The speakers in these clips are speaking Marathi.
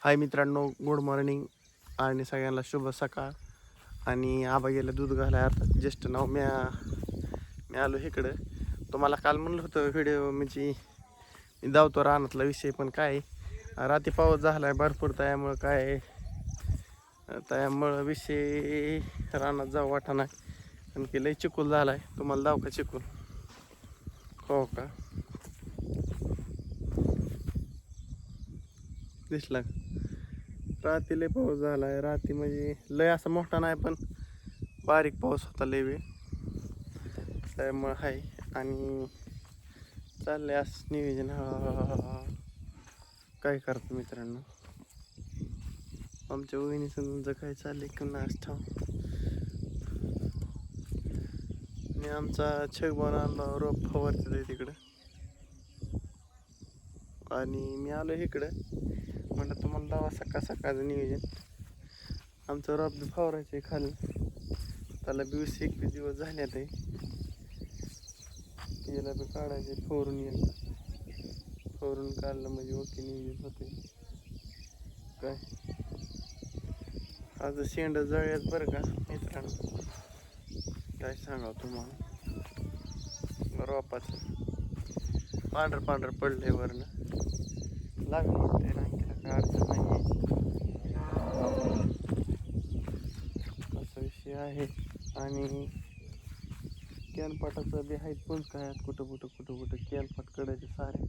हाय मित्रांनो, गुड मॉर्निंग आणि सगळ्यांना शुभ सकाळ. आणि आबा गेलं दूध घालाय. आता जस्ट नाव मी आलो इकडं. तुम्हाला काल म्हणलं होतं व्हिडिओ म्हणजे मी धावतो रानातला विषय, पण काय रात्री पाऊस झाला आहे भरपूर, त्यामुळं विषय रानात जाऊ वाटा नाही. कारण की लय चिकूल झाला आहे. तुम्हाला दाव का चिकूल? हो का, दिसला का? रात्री लय पाऊस झाला आहे. रात्री म्हणजे लय असा मोठा नाही, पण बारीक पाऊस होता लय वेळ. त्यामुळं आहे आणि चाललंय असं नियोजन. काय करतो मित्रांनो, आमच्या वहिनीचं तुमचं काय चाललंय कुणास ठाऊक. आणि आमचा छग बनवला रोप फवारत आहे तिकडं. आणि मी आलो इकडं, म्हणलं तुम्हाला दावा सकाळ सकाळचं नियोजन. आमचं रोप बी फवारायचं आहे खाली. त्याला 20-21 दिवस झाले आता. याला बी काढायचे, फोरून काढलं म्हणजे ओके नियोजन होते. काय आज शेंड जळ्यात बरं का मित्रांनो, काय सांगावं तुम्हाला. रोपाचं पांढर पडलंय वरनं, लागलं वाटतंय ना, काय अडचण नाही. असा विषय आहे. आणि कॅनपाटाचं बी आहेत पण काय कुठं कॅनपाट कडायचे सारे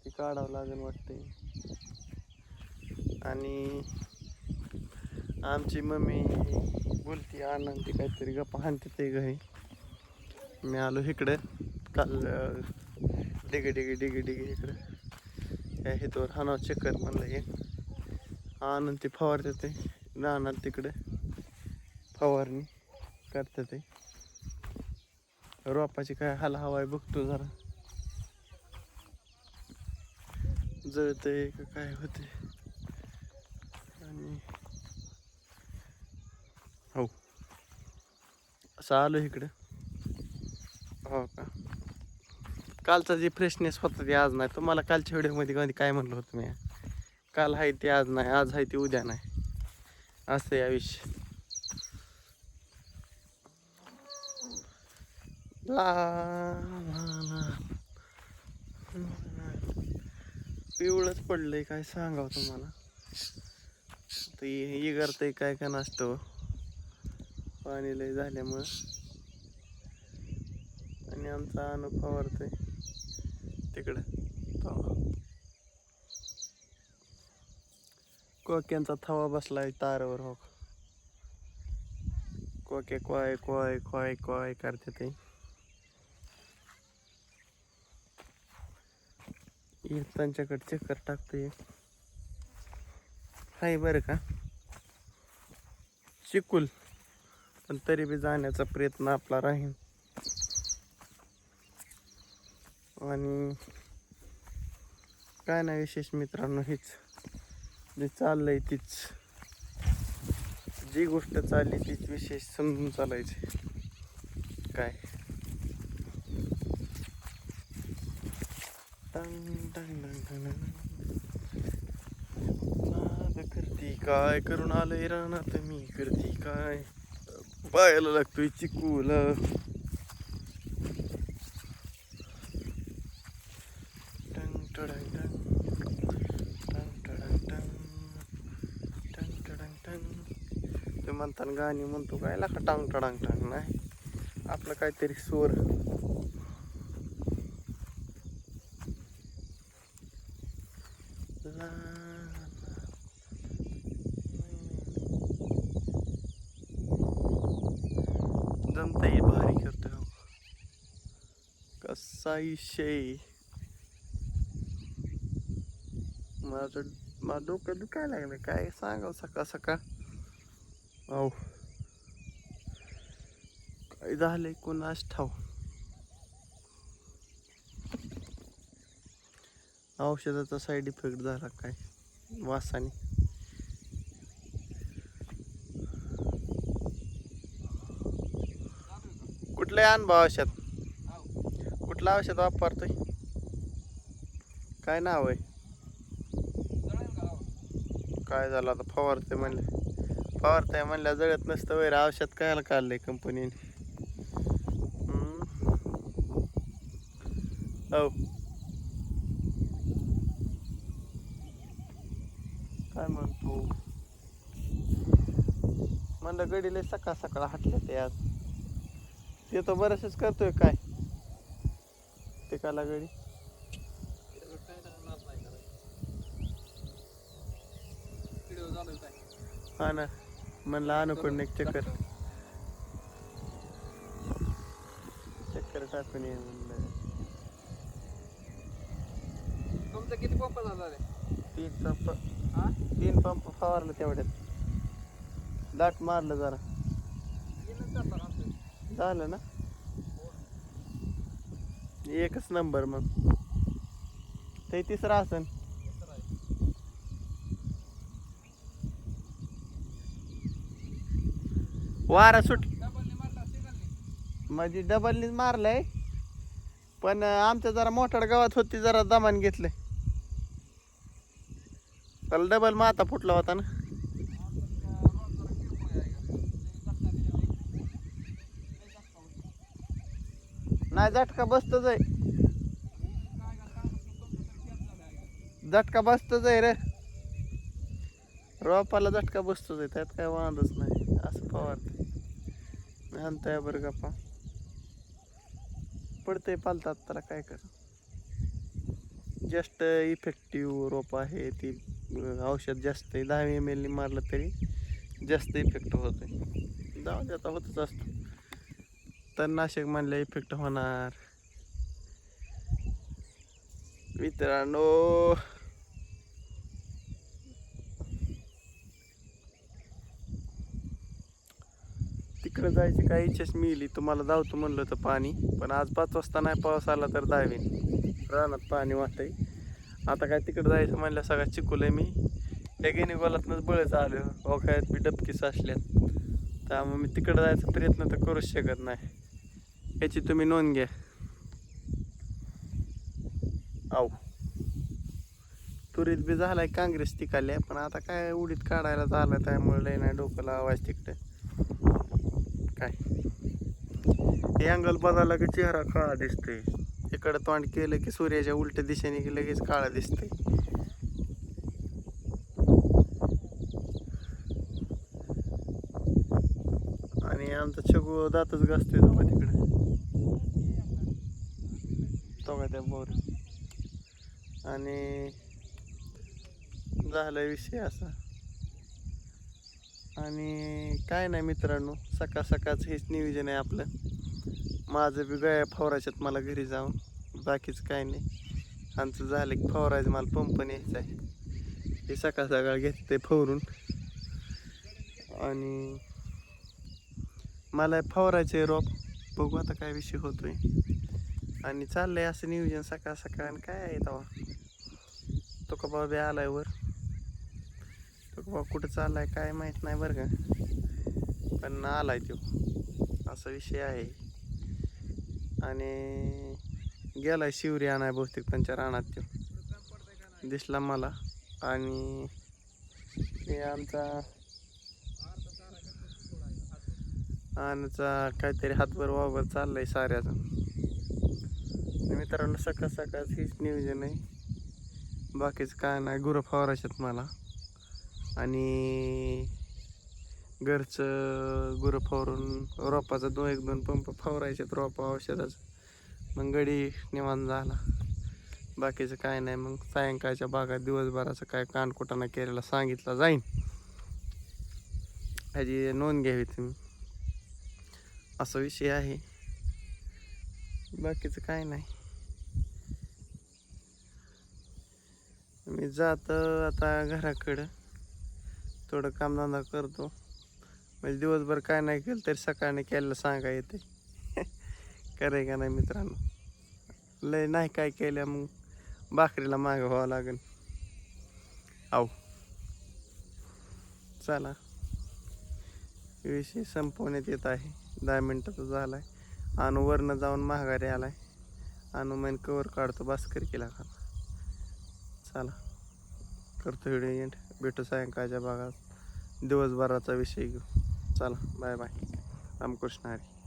ते काढावं लागेल वाटतंय. आणि आमची मम्मी बोलती आनंदी काहीतरी गप्पा हाणते ते घरी. मी आलो इकडं काल डिगे इकडं ह्या हेतूवर हानाव चक्कर म्हणलं हे आनंद ते फवारते ते रानात तिकडे फवारणी करते ते. रोपाची काय हाल हवाय बघतो जरा, जळतंय का काय होते. आणि हो असं आलो इकडं. हो का, कालचा जे फ्रेशनेस होता ते आज नाही. तुम्हाला कालच्या व्हिडिओमध्ये कधी काय म्हणलं होतं मी, काल आहे ते आज नाही, आज आहे ते उद्या नाही, असं या विषय. पिवळंच पडलंय, काय सांगावं तुम्हाला. ते करतंय काय का नसतं पाणी लय झाल्यामुळं. आणि आमचा अनु फवारतोय तिकडं. कोक्यांचा थवा बसलाय तारावर. हो, कोके क्वाय क्वाय क्वाय क्वाय करते ते. त्यांच्याकडे चक्कर टाकतोय. हाय बरं का चिकुल, पण तरी बी जाण्याचा प्रयत्न आपला राहील. आणि काय नाही विशेष मित्रांनो, हेच जे चाललंय तीच, जी गोष्ट चालली तीच विशेष समजून चालायचे. काय करती काय, करून आलंय रानात मी करती काय, पायाला लागतोय चिकूल. ते म्हणताना गाणी म्हणतो काय लाका टांग टडांग टांग, नाही आपलं काहीतरी स्वर. जमतंय, भारी करतो कसा विषय. माझं डोकं दुखायला लागलं, काय सांगावं सकाळ सकाळ. अहो काय झालंय कोणास ठाव. औषधाचा साईड इफेक्ट झाला काय वासाने. कुठलं अनुभव औषध, कुठलं औषध वापरतोय, काय नाव आहे? काय झालं आता फवारते म्हणल्या जळत नसतं वैर औषध कायला काढलंय कंपनीने. हो काय म्हणतो म्हणलं गडीले सकाळ सकाळ हाटले ते आज ते तो बरंचच करतोय काय पिकाला गडी. हा ना म्हणलं अनुकडून एक चक्कर टाकून ये म्हणलं. तुमचं किती पंप झाला रे? 3 पंप फवारलं तेवढ्यात. दाट मारलं जरा झालं ना. एकच नंबर. मग ते तिसरा असन. वारा सुट माझी डबलनीच मारलंय पण आमच्या जरा मोठाड गावात होती जरा दमान घेतलंय त्याला डबल माता फुटला होता ना. नाही झटका बसतच आहे. झटका बसतच आहे रे. रोपाला झटका बसतोच आहे त्यात काय वांधच नाही. असं फवारते आणताय बरं गप्पा पडतंय पालतात त्याला काय कर. जास्त इफेक्टिव्ह रोप आहे ती. औषध जास्त आहे 10 ml मारलं तरी जास्त इफेक्ट होतोय. जाऊ दे आता होतच असतो. तणनाशक म्हणलं इफेक्ट होणार मित्रांनो. तिकडे जायची काही इच्छाच मिळाली. तुम्हाला धावतो म्हणलं होतं पाणी पण आज 5 वाजता नाही पाऊस आला तर धावीन. रानात पाणी वाहतंय. आता काय तिकडे जायचं म्हणलं सगळं चिकूलंय मी. त्या गेणी गोलातनंच बळच आलो. ओखायत बी डबकी साचल्यात त्यामुळे मी तिकडे जायचा प्रयत्न तर करूच शकत नाही. याची तुम्ही नोंद घ्या. आऊ तुरीत बी झालाय काँग्रेस तिकाल्या पण आता काय उडीत काढायला झालं त्यामुळे लय नाही डोकं लावायचं तिकडे. काय हे अँगल बदलला की चेहरा काळा दिसतोय. इकडं तोंड केलं की सूर्याच्या उलट्या दिशेने की लगेच काळा दिसतंय. आणि आमचा छगू दातच घासतोय तेव्हा तिकडे तो काय त्या बोर. आणि झाला विषय असा. आणि काय नाही मित्रांनो सकाळ सकाळचं हेच नियोजन आहे आपलं. माझं बी गाया फवारायच्यात मला घरी जाऊन. बाकीचं काय नाही. आमचं झालं की फवारायचं मला पंप न्यायचा आहे. हे सकाळ सकाळ घेते फवरून. आणि मला फवारायचं आहे रोप. बघू आता काय विषय होतोय. आणि चाललंय असं नियोजन सकाळ सकाळ. आणि काय आहे तेव्हा तो का बाबा बी आलाय वर. तो का बाबा कुठं चाललाय काय माहीत नाही बरं का पण आलाय तो. असा विषय आहे. आणि गेलाय शिवरी आणाय बहुतेक त्यांच्या रानात तो दिसला मला. आणि हे आमचा आमचा काहीतरी हातभर वावर चाललंय साऱ्याचं. मित्रांनो सकाळ सकाळ हेच नियोजन आहे. बाकीचं काय नाही. गुरं फवारायच्यात मला. आणि घरचं गुरं फवारून रोपाचा 1-2 पंप फवारायच्यात रोपा औषधाचं. मग गडी निवांत झाला. बाकीचं काय नाही. मग सायंकाळच्या भागात दिवसभराचं काय कानकुटाना केलेला सांगितलं जाईन. ह्याची नोंद घ्यावी तुम्ही. असा विषय आहे. बाकीचं काय नाही. मी जातो आता घराकडं. थोडं कामधंदा करतो. म्हणजे दिवसभर काय नाही केलं तरी सकाळने केलेलं सांगा येते. करे का नाही मित्रांनो. लय नाही काय केलं मग भाकरीला मागं व्हावं लागेल. आव चला विषय संपवण्यात येत आहे. 10 मिनिटाचा झालाय. आणि वरनं जाऊन माघारी आलाय. आणि कवर काढतो बास्कर केला का चला. करतो व्हिडिओ एंड. भेटू सायंकाळच्या भागात दिवसभराचा विषय घेऊ. चला बाय बाय. रामकृष्ण हरी.